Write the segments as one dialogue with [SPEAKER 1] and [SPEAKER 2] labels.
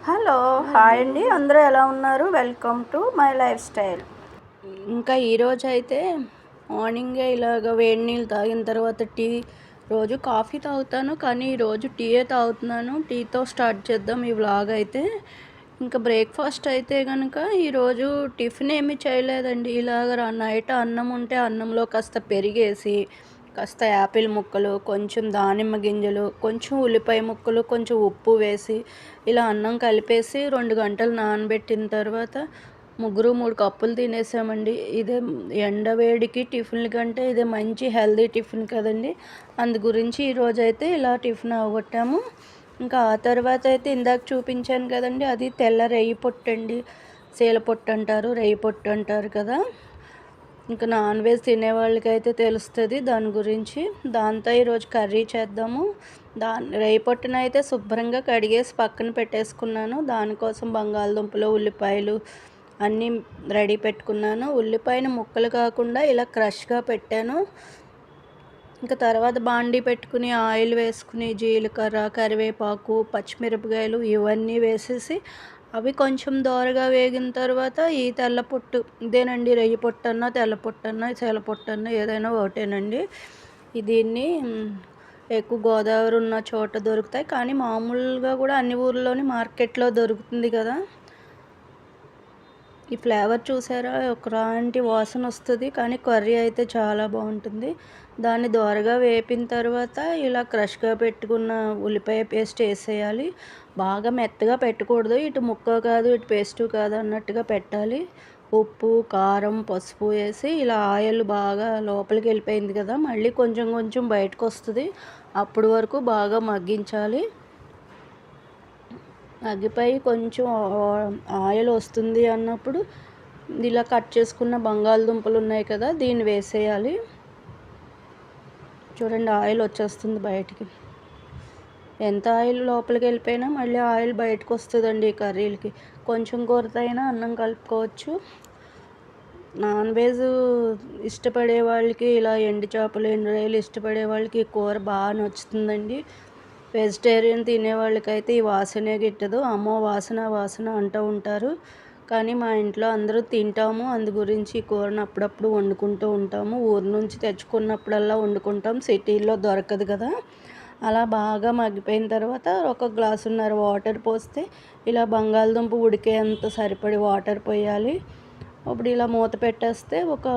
[SPEAKER 1] Hello hi అండి, అందరూ ఎలా ఉన్నారు? Welcome to my life style. ఇంకా ఈరోజు అయితే మార్నింగే ఇలాగ వేడి నీళ్ళు తాగిన తర్వాత రోజు కాఫీ తాగుతాను, కానీ ఈరోజు టీయే తాగుతున్నాను. టీతో స్టార్ట్ చేద్దాం ఈ వ్లాగ్ అయితే. ఇంకా బ్రేక్ఫాస్ట్ అయితే కనుక ఈరోజు టిఫిన్ ఏమీ చేయలేదండి. ఇలాగ నైట్ అన్నం ఉంటే అన్నంలో కాస్త పెరిగేసి, కాస్త యాపిల్ ముక్కలు, కొంచెం దానిమ్మ గింజలు, కొంచెం ఉల్లిపాయ ముక్కలు, కొంచెం ఉప్పు వేసి ఇలా అన్నం కలిపేసి 2 గంటలు నానబెట్టిన తర్వాత 3 కప్పులు తినేసామండి. ఇదే ఎండవేడికి టిఫిన్ల కంటే ఇదే మంచి హెల్దీ టిఫిన్ కదండి. అందు గురించి ఈరోజైతే ఇలా టిఫిన్ అవగొట్టాము. ఇంకా ఆ తర్వాత అయితే ఇందాక చూపించాను కదండి, అది తెల్ల రెయ్యి పొట్టు అండి. సీల పొట్టు అంటారు, రెయ్యి పొట్టు అంటారు కదా. ఇంకా నాన్ వెజ్ తినే వాళ్ళకైతే తెలుస్తుంది దాని గురించి. దాంతో ఈరోజు కర్రీ చేద్దాము. రేపొట్టునైతే శుభ్రంగా కడిగేసి పక్కన పెట్టేసుకున్నాను. దానికోసం బంగాళదుంపలు, ఉల్లిపాయలు అన్నీ రెడీ పెట్టుకున్నాను. ఉల్లిపాయను ముక్కలు కాకుండా ఇలా క్రష్గా పెట్టాను. ఇంకా తర్వాత బాండీ పెట్టుకుని ఆయిల్ వేసుకుని జీలకర్ర, కరివేపాకు, పచ్చిమిరపకాయలు ఇవన్నీ వేసేసి అవి కొంచెం దోరగా వేగిన తర్వాత ఈ తెల్ల పొట్టు, ఇదేనండి రెయ్యి పొట్టన్నా, తెల్ల పొట్టన్నా, చీల పొట్టన్నా ఏదైనా ఒకటేనండి. దీన్ని ఎక్కువ గోదావరి ఉన్న చోట దొరుకుతాయి, కానీ మామూలుగా కూడా అన్ని ఊర్లోని మార్కెట్లో దొరుకుతుంది కదా. ఈ ఫ్లేవర్ చూసారా, ఒకలాంటి వాసన వస్తుంది, కానీ కర్రీ అయితే చాలా బాగుంటుంది. దాన్ని దోరగా వేపిన తర్వాత ఇలా క్రష్గా పెట్టుకున్న ఉల్లిపాయ పేస్ట్ వేసేయాలి. బాగా మెత్తగా పెట్టకూడదు, ఇటు ముక్క కాదు ఇటు పేస్టు కాదు అన్నట్టుగా పెట్టాలి. ఉప్పు, కారం, పసుపు వేసి ఇలా ఆయిల్ బాగా లోపలికి వెళ్ళిపోయింది కదా, మళ్ళీ కొంచెం కొంచెం బయటకు వస్తుంది. అప్పటి వరకు బాగా మగ్గించాలి. మగ్గిపోయి కొంచెం ఆయిల్ వస్తుంది అన్నప్పుడు ఇలా కట్ చేసుకున్న బంగాళదుంపలు ఉన్నాయి కదా, దీన్ని వేసేయాలి. చూడండి, ఆయిల్ వచ్చేస్తుంది బయటికి. ఎంత ఆయిల్ లోపలికి వెళ్ళిపోయినా మళ్ళీ ఆయిల్ బయటకు వస్తుందండి ఈ కర్రీలకి. కొంచెం కూరతైనా అన్నం కలుపుకోవచ్చు. నాన్ వెజ్ ఇష్టపడే వాళ్ళకి ఇలా ఎండు చేపలు, ఎండు రొయ్యలు ఇష్టపడే వాళ్ళకి ఈ కూర బాగా నచ్చుతుందండి. వెజిటేరియన్ తినే వాళ్ళకైతే ఈ వాసనే గిట్టదు. అమ్మో వాసన వాసన అంటూ ఉంటారు, కానీ మా ఇంట్లో అందరూ తింటాము. అందు గురించి ఈ కూరను అప్పుడప్పుడు వండుకుంటూ ఉంటాము. ఊరు నుంచి తెచ్చుకున్నప్పుడల్లా వండుకుంటాం, సిటీల్లో దొరకదు కదా. అలా బాగా మగ్గిపోయిన తర్వాత 1 గ్లాసున్నర వాటర్ పోస్తే ఇలా బంగాళదుంప ఉడికేంత సరిపడి వాటర్ పోయాలి. అప్పుడు ఇలా మూత పెట్టేస్తే ఒక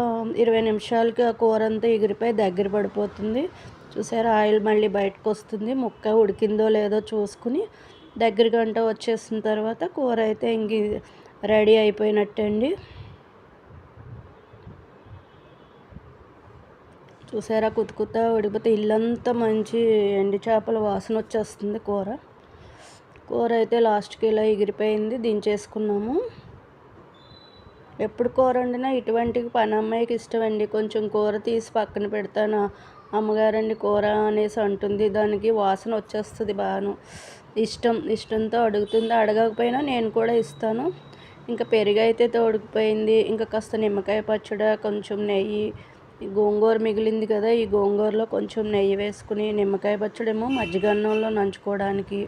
[SPEAKER 1] 20 నిమిషాలకి ఆ కూర అంతా ఎగిరిపోయి దగ్గర పడిపోతుంది. చూసారా, ఆయిల్ మళ్ళీ బయటకు వస్తుంది. ముక్క ఉడికిందో లేదో చూసుకుని దగ్గర గంట వచ్చేసిన తర్వాత కూర అయితే ఇంక రెడీ అయిపోయినట్టండి. చూసారా, కుత్త ఉడికిపోతే ఇల్లంతా మంచి ఎండు చేపల వాసన వచ్చేస్తుంది. కూర అయితే లాస్ట్కి ఇలా ఎగిరిపోయింది, దించేసుకున్నాము. ఎప్పుడు కూర వండినా ఇటువంటి పని అమ్మాయికి ఇష్టమండి. కొంచెం కూర తీసి పక్కన పెడతాను, అమ్మగారండి కూర అనేసి అంటుంది. దానికి వాసన వచ్చేస్తుంది బాను. ఇష్టంతో అడుగుతుంది. అడగకపోయినా నేను కూడా ఇస్తాను. ఇంకా పెరుగు అయితే తోడుకుపోయింది. ఇంకా కాస్త నిమ్మకాయ పచ్చడి, కొంచెం నెయ్యి, గోంగూర మిగిలింది కదా, ఈ గోంగూరలో కొంచెం నెయ్యి వేసుకుని, నిమ్మకాయ పచ్చడేమో మజ్జిగన్నంలో నంచుకోవడానికి,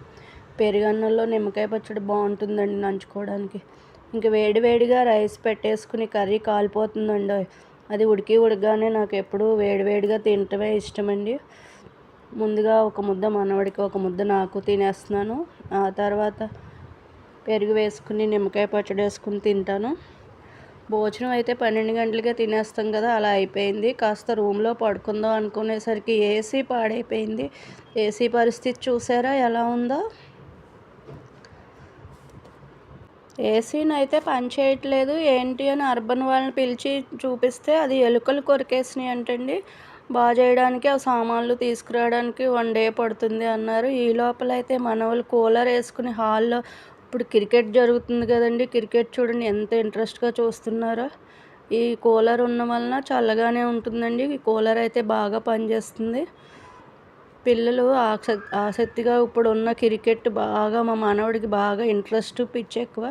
[SPEAKER 1] పెరుగన్నంలో నిమ్మకాయ పచ్చడి బాగుంటుందండి నంచుకోవడానికి. ఇంకా వేడివేడిగా రైస్ పెట్టేసుకుని, కర్రీ కాలిపోతుందండి, అది ఉడకగానే నాకు ఎప్పుడూ వేడివేడిగా తినటమే ఇష్టమండి. ముందుగా ఒక ముద్ద మనవడికి, ఒక ముద్ద నాకు తినేస్తున్నాను. ఆ తర్వాత పెరుగు వేసుకుని నిమ్మకాయ పచ్చడి వేసుకుని తింటాను. భోజనం అయితే 12 గంటలకే తినేస్తాం కదా, అలా అయిపోయింది. కాస్త రూమ్లో పడుకుందాం అనుకునేసరికి ఏసీ పాడైపోయింది. ఏసీ పరిస్థితి చూసారా ఎలా ఉందో. ఏసీని అయితే పని చేయట్లేదు. ఏంటి అని అర్బన్ వాళ్ళని పిలిచి చూపిస్తే అది ఎలుకలు కొరికేసినాయి అంటండి. బాగా చేయడానికి ఆ సామాన్లు తీసుకురావడానికి 1 డే పడుతుంది అన్నారు. ఈ లోపల అయితే మన వాళ్ళు కూలర్ వేసుకుని హాల్లో, ఇప్పుడు క్రికెట్ జరుగుతుంది కదండి, క్రికెట్ చూడండి ఎంత ఇంట్రెస్ట్గా చూస్తున్నారో. ఈ కూలర్ ఉన్న వలన చల్లగానే ఉంటుందండి. ఈ కూలర్ అయితే బాగా పనిచేస్తుంది. పిల్లలు ఆసక్తిగా ఇప్పుడు ఉన్న క్రికెట్ బాగా, మా మనవడికి బాగా ఇంట్రెస్ట్, పిచ్చి ఎక్కువ.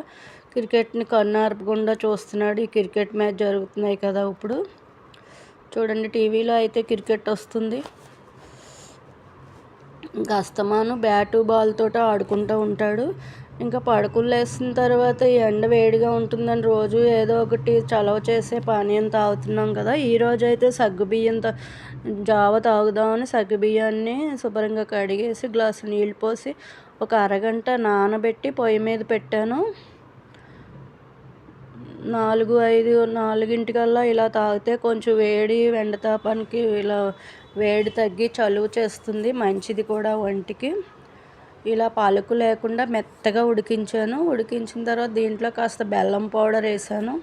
[SPEAKER 1] క్రికెట్ని కన్నార్పకుండా చూస్తున్నాడు. ఈ క్రికెట్ మ్యాచ్ జరుగుతున్నాయి కదా ఇప్పుడు. చూడండి, టీవీలో అయితే క్రికెట్ వస్తుంది. ఇంకా అస్తమాను బ్యాటు బాల్ తోట ఆడుకుంటూ ఉంటాడు. ఇంకా పడుకుని లేసిన తర్వాత ఈ ఎండ వేడిగా ఉంటుందని రోజు ఏదో ఒకటి చలవ చేసే పానీయం తాగుతున్నాం కదా. ఈరోజు అయితే సగ్గుబియ్యంతో జావ తాగుదామని సగ్గుబియ్యాన్ని శుభ్రంగా కడిగేసి గ్లాసు నీళ్ళు పోసి ఒక అరగంట నానబెట్టి పొయ్యి మీద పెట్టాను. 4-5 ఇలా తాగితే కొంచెం వేడి ఎండతాపానికి ఇలా వేడి తగ్గి చలువ చేస్తుంది, మంచిది కూడా ఒంటికి. ఇలా పలుకు లేకుండా మెత్తగా ఉడికించాను. ఉడికించిన తర్వాత దీంట్లో కాస్త బెల్లం పౌడర్ వేసాను.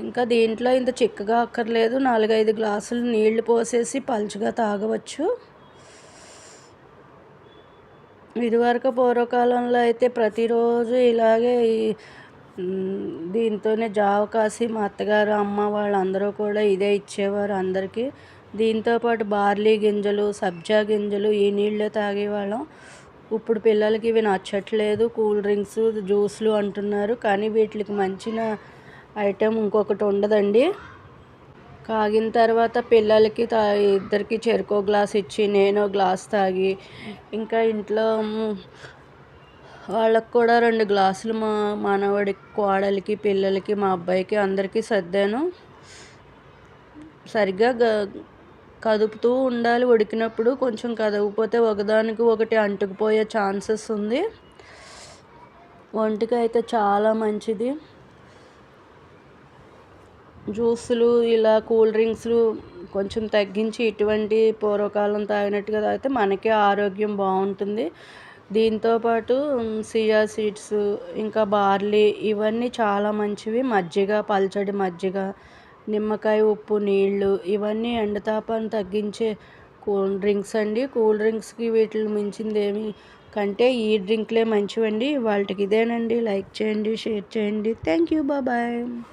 [SPEAKER 1] ఇంకా దీంట్లో ఇంత చిక్కగా అక్కర్లేదు, 4-5 గ్లాసులు నీళ్లు పోసేసి పలుచగా తాగవచ్చు. ఇదివరకు పూర్వకాలంలో అయితే ప్రతిరోజు ఇలాగే దీంతోనే జావ కాసి మా అత్తగారు అమ్మ వాళ్ళందరూ కూడా ఇదే ఇచ్చేవారు అందరికీ. దీంతోపాటు బార్లీ గింజలు, సబ్జా గింజలు ఈ నీళ్ళే తాగేవాళ్ళం. ఇప్పుడు పిల్లలకి ఇవి నచ్చట్లేదు, కూల్ డ్రింక్స్ జ్యూస్లు అంటున్నారు. కానీ వీటికి మంచిన ఐటెం ఇంకొకటి ఉండదండి. కాగిన తర్వాత పిల్లలకి ఇద్దరికి చెరుకో గ్లాస్ ఇచ్చి నేను గ్లాస్ తాగి, ఇంకా ఇంట్లో వాళ్ళకు కూడా 2 గ్లాసులు మా మనవడికి, కోడలికి, పిల్లలకి, మా అబ్బాయికి అందరికీ సర్దాను. సరిగ్గా కదుపుతూ ఉండాలి. ఉడికినప్పుడు కొంచెం కదవకపోతే ఒకదానికి ఒకటి అంటుకుపోయే ఛాన్సెస్ ఉంది. ఒంటికి అయితే చాలా మంచిది. జ్యూసులు ఇలా కూల్ డ్రింక్స్లు కొంచెం తగ్గించి ఇటువంటి పూర్వకాలం తాగినట్టుగా తాగితే మనకే ఆరోగ్యం బాగుంటుంది. దీంతోపాటు సియా సీడ్స్, ఇంకా బార్లీ ఇవన్నీ చాలా మంచివి. మజ్జిగ, పల్చడి మజ్జిగ, నిమ్మకాయ ఉప్పు నీళ్ళు ఇవన్నీ ఎండతాపాన్ని తగ్గించే కూల్ డ్రింక్స్ అండి. కూల్ డ్రింక్స్కి వీటిని మించింది ఏమి కంటే ఈ డ్రింక్లే మంచివండి. వాళ్ళకి ఇదేనండి. లైక్ చేయండి, షేర్ చేయండి. Thank you, bye.